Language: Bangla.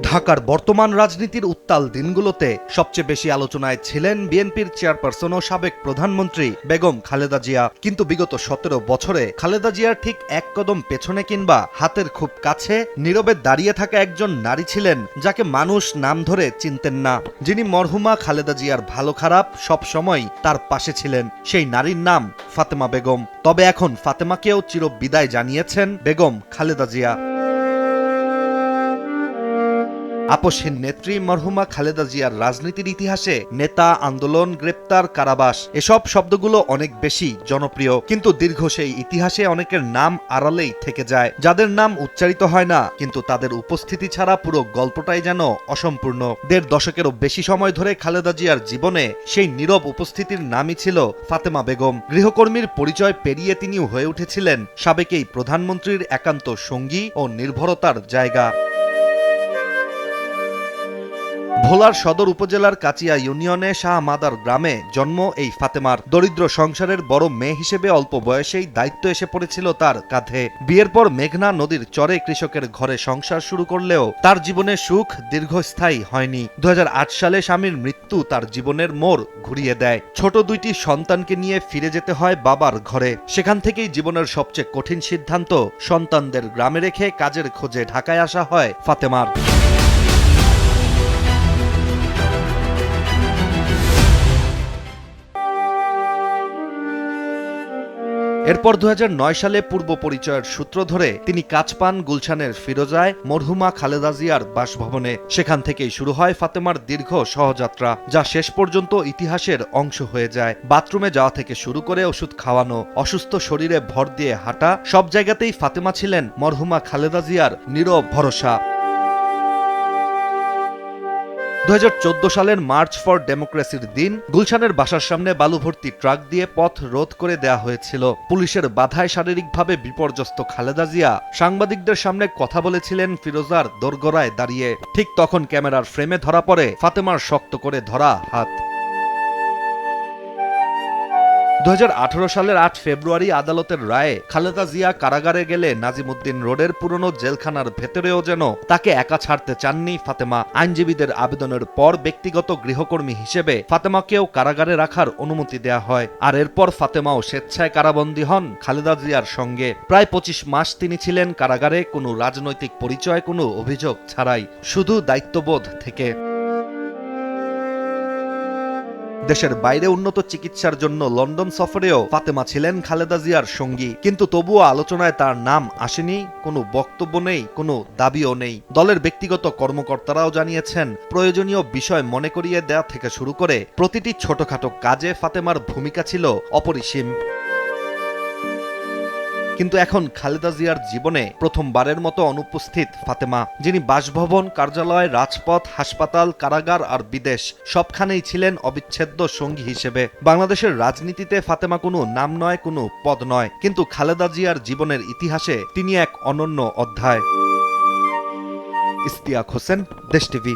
ঢাকার বর্তমান রাজনীতির উত্তাল দিনগুলোতে সবচেয়ে বেশি আলোচনায় ছিলেন বিএনপির চেয়ারপারসন ও সাবেক প্রধানমন্ত্রী বেগম খালেদা জিয়া। কিন্তু বিগত ১৭ বছরে খালেদা জিয়ার ঠিক এক কদম পেছনে কিংবা হাতের খুব কাছে নীরবে দাঁড়িয়ে থাকা একজন নারী ছিলেন যাকে মানুষ নাম ধরে চিনতেন না, যিনি মরহুমা খালেদা জিয়ার ভালো খারাপ সব সময় তার পাশে ছিলেন। সেই নারীর নাম ফাতেমা বেগম। তবে এখন ফাতেমাকেও চিরবিদায় জানিয়েছেন বেগম খালেদা জিয়া। আপসহীন নেত্রী মরহুমা খালেদা জিয়ার রাজনীতির ইতিহাসে নেতা, আন্দোলন, গ্রেপ্তার, কারাবাস এসব শব্দগুলো অনেক বেশি জনপ্রিয়, কিন্তু দীর্ঘ সেই ইতিহাসে অনেকের নাম আড়ালেই থেকে যায়, যাদের নাম উচ্চারিত হয় না, কিন্তু তাদের উপস্থিতি ছাড়া পুরো গল্পটাই যেন অসম্পূর্ণ। ১.৫ দশকেরও বেশি সময় ধরে খালেদা জিয়ার জীবনে সেই নীরব উপস্থিতির নামই ছিল ফাতেমা বেগম। গৃহকর্মীর পরিচয় পেরিয়ে তিনি হয়ে উঠেছিলেন সাবেক এই প্রধানমন্ত্রীর একান্ত সঙ্গী ও নির্ভরতার জায়গা। ভোলার সদর উপজেলার কাচিয়া ইউনিয়নে শাহ মাদার গ্রামে জন্ম এই ফাতেমার। দরিদ্র সংসারের বড় মেয়ে হিসেবে অল্প বয়সেই দায়িত্ব এসে পড়েছিল তার কাঁধে। বিয়ের পর মেঘনা নদীর চরে কৃষকের ঘরে সংসার শুরু করলেও তার জীবনে সুখ দীর্ঘস্থায়ী হয়নি। ২০০৮ সালে স্বামীর মৃত্যু তার জীবনের মোড় ঘুরিয়ে দেয়। ছোট দুইটি সন্তানকে নিয়ে ফিরে যেতে হয় বাবার ঘরে। সেখান থেকেই জীবনের সবচেয়ে কঠিন সিদ্ধান্ত, সন্তানদের গ্রামে রেখে কাজের খোঁজে ঢাকায় আসা হয় ফাতেমার। এরপর ২০০৯ সালে পূর্ব পরিচয়ের সূত্র ধরে তিনি কাজ পান গুলশানের ফিরোজায় মরহুমা খালেদা জিয়ার বাসভবনে। সেখান থেকেই শুরু হয় ফাতেমার দীর্ঘ সহযাত্রা, যা শেষ পর্যন্ত ইতিহাসের অংশ হয়ে যায়। বাথরুমে যাওয়া থেকে শুরু করে ওষুধ খাওয়ানো, অসুস্থ শরীরে ভর দিয়ে হাঁটা, সব জায়গাতেই ফাতেমা ছিলেন মরহুমা খালেদা জিয়ার নীরব ভরসা। ২০১৪ সালের মার্চ ফর ডেমোক্রেসির দিন গুলশানের বাসার সামনে বালু ভর্তি ট্রাক দিয়ে পথ রোধ করে দেয়া হয়েছিল। পুলিশের বাধায় শারীরিকভাবে বিপর্যস্ত খালেদা জিয়া সাংবাদিকদের সামনে কথা বলেছিলেন ফিরোজার দোরগোড়ায় দাঁড়িয়ে। ঠিক তখন ক্যামেরার ফ্রেমে ধরা পড়ে ফাতেমার শক্ত করে ধরা হাত। ২০১৮ সালের ৮ ফেব্রুয়ারি আদালতের রায়ে খালেদা জিয়া কারাগারে গেলে নাজিমুদ্দিন রোডের পুরনো জেলখানার ভেতরেও যেন তাকে একা ছাড়তে চাননি ফাতেমা। আইনজীবীদের আবেদনের পর ব্যক্তিগত গৃহকর্মী হিসেবে ফাতেমাকেও কারাগারে রাখার অনুমতি দেয়া হয়। আর এরপর ফাতেমাও স্বেচ্ছায় কারাবন্দী হন খালেদা জিয়ার সঙ্গে। প্রায় ২৫ মাস তিনি ছিলেন কারাগারে, কোনো রাজনৈতিক পরিচয়, কোনো অভিযোগ ছাড়াই, শুধু দায়িত্ববোধ থেকে। দেশের বাইরে উন্নত চিকিৎসার জন্য লন্ডন সফরেও ফাতেমা ছিলেন খালেদা জিয়ার সঙ্গী, কিন্তু তবুও আলোচনায় তার নাম আসেনি, কোনো বক্তব্য নেই, কোনো দাবিও নেই। দলের ব্যক্তিগত কর্মকর্তারাও জানিয়েছেন, প্রয়োজনীয় বিষয় মনে করিয়ে দেয়া থেকে শুরু করে প্রতিটি ছোটখাটো কাজে ফাতেমার ভূমিকা ছিল অপরিসীম। কিন্তু এখন খালেদা জিয়ার জীবনে প্রথমবারের মতো অনুপস্থিত ফাতেমা, যিনি বাসভবন, কার্যালয়, রাজপথ, হাসপাতাল, কারাগার আর বিদেশ সবখানেই ছিলেন অবিচ্ছেদ্য সঙ্গী হিসেবে। বাংলাদেশের রাজনীতিতে ফাতেমা কোনো নাম নয়, কোনো পদ নয়, কিন্তু খালেদা জিয়ার জীবনের ইতিহাসে তিনি এক অনন্য অধ্যায়। ইশতিয়াক হোসেন, দেশ টিভি।